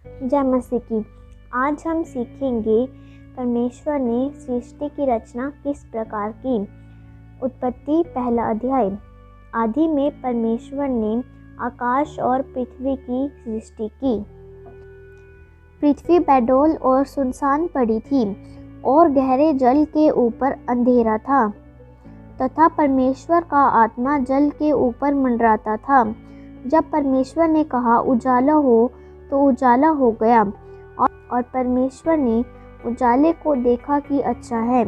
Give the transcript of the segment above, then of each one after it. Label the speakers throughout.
Speaker 1: जय मसीह की। आज हम सीखेंगे परमेश्वर ने सृष्टि की रचना किस प्रकार की। उत्पत्ति पहला अध्याय। आदि में परमेश्वर ने आकाश और पृथ्वी की सृष्टि की। पृथ्वी बेडौल और सुनसान पड़ी थी और गहरे जल के ऊपर अंधेरा था तथा परमेश्वर का आत्मा जल के ऊपर मंडराता था। जब परमेश्वर ने कहा उजाला हो, तो उजाला हो गया और परमेश्वर ने उजाले को देखा कि अच्छा है,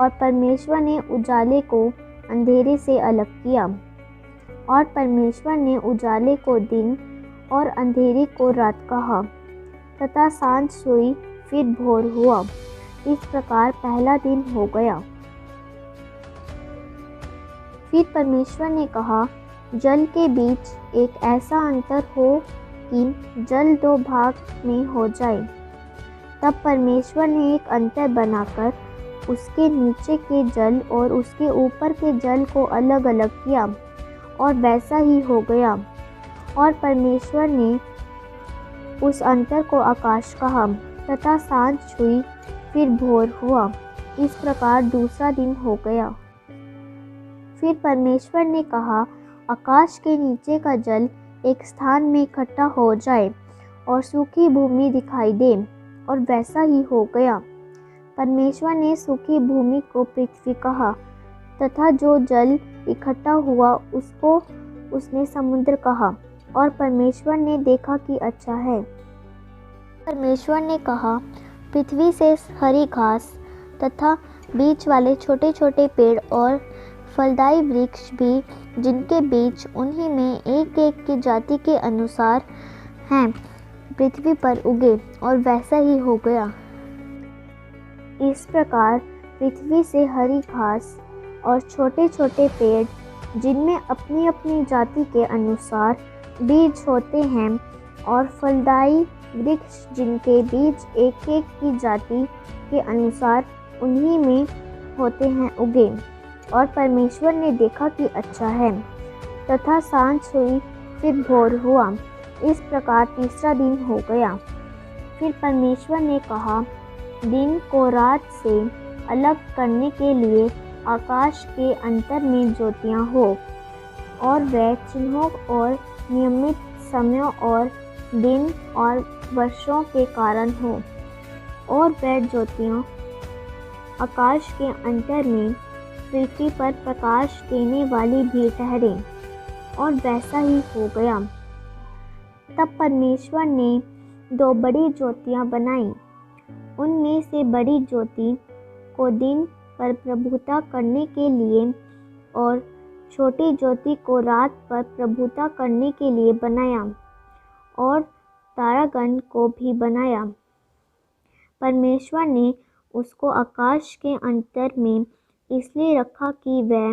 Speaker 1: और परमेश्वर ने उजाले को अंधेरे से अलग किया। और परमेश्वर ने उजाले को दिन और अंधेरे को रात कहा, तथा सांझ हुई, फिर भोर हुआ। इस प्रकार पहला दिन हो गया। फिर परमेश्वर ने कहा, जल के बीच एक ऐसा अंतर हो कि जल दो भाग में हो जाए। तब परमेश्वर ने एक अंतर बनाकर उसके नीचे के जल और उसके ऊपर के जल को अलग अलग किया, और वैसा ही हो गया। और परमेश्वर ने उस अंतर को आकाश कहा, तथा सांझ हुई, फिर भोर हुआ। इस प्रकार दूसरा दिन हो गया। फिर परमेश्वर ने कहा, आकाश के नीचे का जल एक स्थान में इकट्ठा हो जाए और सूखी भूमि दिखाई दे, और वैसा ही हो गया। परमेश्वर ने सूखी भूमि को पृथ्वी कहा, तथा जो जल इकट्ठा हुआ उसको उसने समुद्र कहा। और परमेश्वर ने देखा कि अच्छा है। परमेश्वर ने कहा, पृथ्वी से हरी घास तथा बीज वाले छोटे छोटे पेड़ और फलदायी वृक्ष भी, जिनके बीज उन्हीं में एक एक की जाति के अनुसार हैं, पृथ्वी पर उगे, और वैसा ही हो गया। इस प्रकार पृथ्वी से हरी घास और छोटे छोटे पेड़, जिनमें अपनी अपनी जाति के अनुसार बीज होते हैं, और फलदायी वृक्ष, जिनके बीज एक एक की जाति के अनुसार उन्हीं में होते हैं, उगे। और परमेश्वर ने देखा कि अच्छा है। तथा सांझ हुई, फिर भोर हुआ। इस प्रकार तीसरा दिन हो गया। फिर परमेश्वर ने कहा, दिन को रात से अलग करने के लिए आकाश के अंतर में ज्योतियाँ हो, और वह चिन्हों और नियमित समयों और दिन और वर्षों के कारण हो, और वह ज्योतियाँ आकाश के अंतर में पृथ्वी पर प्रकाश देने वाली भी ठहरे, और वैसा ही हो गया। तब परमेश्वर ने दो बड़ी ज्योतियाँ बनाईं। उनमें से बड़ी ज्योति को दिन पर प्रभुता करने के लिए, और छोटी ज्योति को रात पर प्रभुता करने के लिए बनाया, और तारागण को भी बनाया। परमेश्वर ने उसको आकाश के अंतर में इसलिए रखा कि वह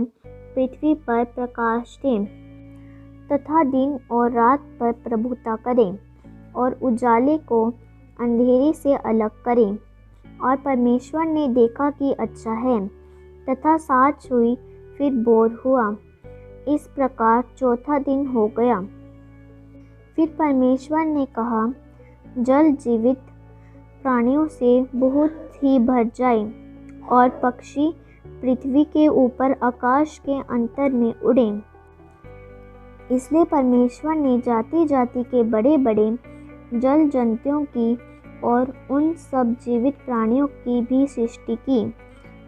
Speaker 1: पृथ्वी पर प्रकाश दे, तथा दिन और रात पर प्रभुता करे, और उजाले को अंधेरे से अलग करे। और परमेश्वर ने देखा कि अच्छा है। तथा सांझ हुई, फिर भोर हुआ। इस प्रकार चौथा दिन हो गया। फिर परमेश्वर ने कहा, जल जीवित प्राणियों से बहुत ही भर जाए, और पक्षी पृथ्वी के ऊपर आकाश के अंतर में उड़े। इसलिए परमेश्वर ने जाति जाति के बड़े बड़े जल जंतुओं की और उन सब जीवित प्राणियों की भी सृष्टि की,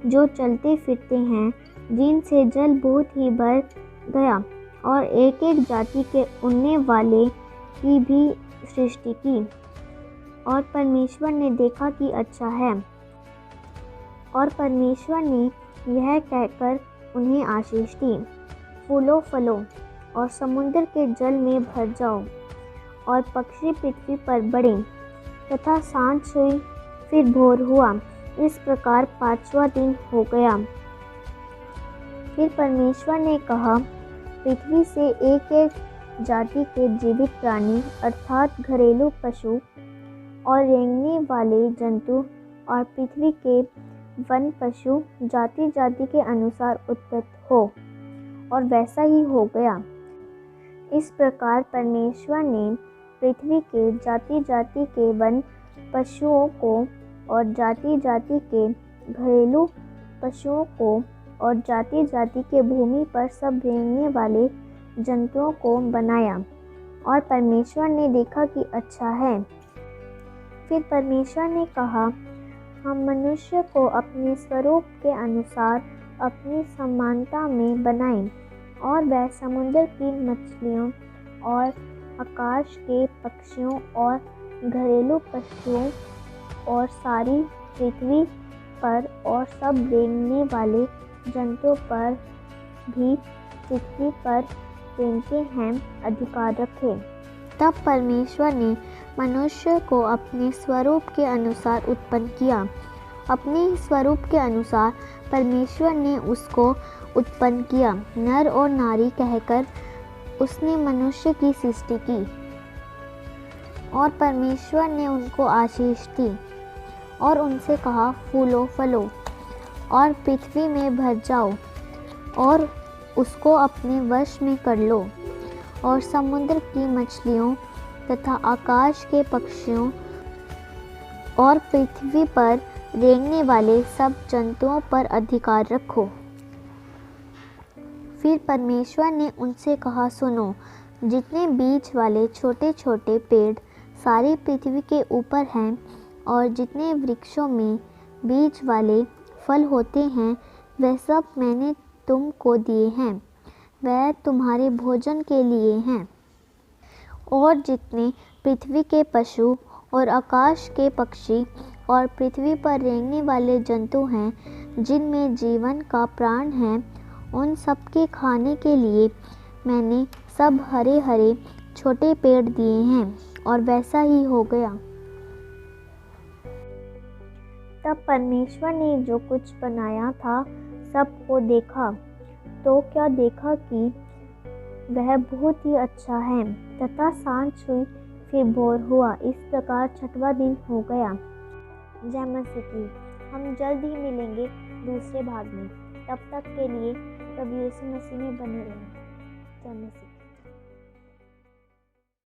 Speaker 1: जो चलते फिरते हैं, जिनसे जल बहुत ही भर गया, और एक एक जाति के उड़ने वाले की भी सृष्टि की। और परमेश्वर ने देखा कि अच्छा है। और परमेश्वर ने यह कहकर उन्हें आशीष दी, फूलो फलो और समुद्र के जल में भर जाओ, और पक्षी पृथ्वी पर बढ़े। तथा सांझ हुई, फिर भोर हुआ। इस प्रकार पांचवा दिन हो गया। फिर परमेश्वर ने कहा, पृथ्वी से एक एक जाति के जीवित प्राणी, अर्थात घरेलू पशु और रेंगने वाले जंतु, और पृथ्वी के वन पशु जाति जाति के अनुसार उत्पन्न हो, और वैसा ही हो गया। इस प्रकार परमेश्वर ने पृथ्वी के जाति जाति के वन पशुओं को और जाति जाति के घरेलू पशुओं को और जाति जाति के भूमि पर सब रेंगने वाले जंतुओं को बनाया। और परमेश्वर ने देखा कि अच्छा है। फिर परमेश्वर ने कहा, हम मनुष्य को अपने स्वरूप के अनुसार अपनी समानता में बनाएं, और वह समुद्र की मछलियों और आकाश के पक्षियों और घरेलू पशुओं और सारी पृथ्वी पर और सब रेंगने वाले जंतुओं पर भी पृथ्वी पर रेंगते हैं अधिकार रखे। तब परमेश्वर ने मनुष्य को अपने स्वरूप के अनुसार उत्पन्न किया। अपने स्वरूप के अनुसार परमेश्वर ने उसको उत्पन्न किया, नर और नारी कहकर उसने मनुष्य की सृष्टि की। और परमेश्वर ने उनको आशीष दी और उनसे कहा, फूलो फलो और पृथ्वी में भर जाओ और उसको अपने वश में कर लो, और समुद्र की मछलियों तथा आकाश के पक्षियों और पृथ्वी पर रेंगने वाले सब जंतुओं पर अधिकार रखो। फिर परमेश्वर ने उनसे कहा, सुनो, जितने बीज वाले छोटे छोटे पेड़ सारी पृथ्वी के ऊपर हैं और जितने वृक्षों में बीज वाले फल होते हैं, वह सब मैंने तुमको दिए हैं, वह तुम्हारे भोजन के लिए हैं। और जितने पृथ्वी के पशु और आकाश के पक्षी और पृथ्वी पर रेंगने वाले जंतु हैं, जिनमें जीवन का प्राण है, उन सब के खाने के लिए मैंने सब हरे हरे छोटे पेड़ दिए हैं। और वैसा ही हो गया। तब परमेश्वर ने जो कुछ बनाया था सबको देखा, तो क्या देखा कि वह बहुत ही अच्छा है। तथा सांझ हुई, फिर भोर हुआ। इस प्रकार छठवां दिन हो गया। जय मसीह की। हम जल्द ही मिलेंगे दूसरे भाग में। तब तक के लिए प्रभु यीशु मसीह में बने रहें। जय मसीह।